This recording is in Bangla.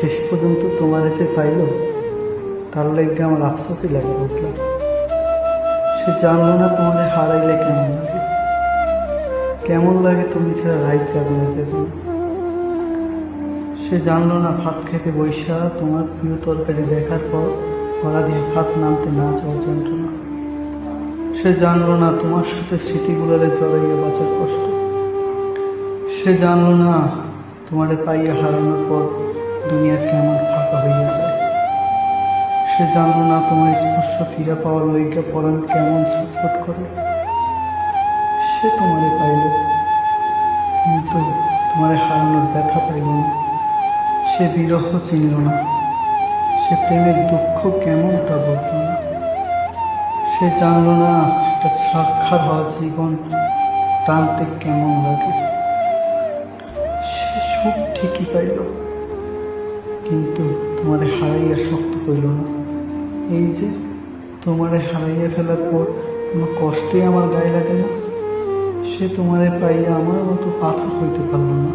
শেষ পর্যন্ত তোমার যে পাইল তার লাগে আমার আফসোসই লাগে, বুঝলাম। সে জানলো না তোমাদের হারাইলে কেমন লাগে তুমি ছাড়া রাইত যাবে না বেদনা। সে জানলো না ভাত খেতে বৈশা তোমার প্রিয় তরকারি দেখার পর গলা দিয়ে ভাত নামতে না যাওয়ার যন্ত্রণা। সে জানলো না তোমার সাথে স্মৃতিগুলোরে জড়াইয়া বাঁচার কষ্ট। সে জানলো না তোমারে পাইয়া হারানোর পর দুনিয়া কেমন ফাঁকা হইয়া যায়। সে জানলো না তোমার স্পর্শ ফিরে পাওয়ার লইকা পরাণ কেমন ছটফট করে। সে তোমারে পাইল কিন্তু তোমারে হারানোর ব্যথা পাইল না। সে বিরহ চিনল না, সে প্রেমের দুঃখ কেমন তা বলল না। সে জানল না একটা সাক্ষাৎ হওয়া জীবন টানতে কেমন লাগে। সে সুখ ঠিকই পাইল কিন্তু তোমারে হারাইয়া শক্ত কইল না। এই যে তোমারে হারাইয়া ফেলার পর কোনো কষ্টই আমার গায়ে লাগে না। সে তোমারে পাইয়া আমার মতো পাথর হইতে পারল না।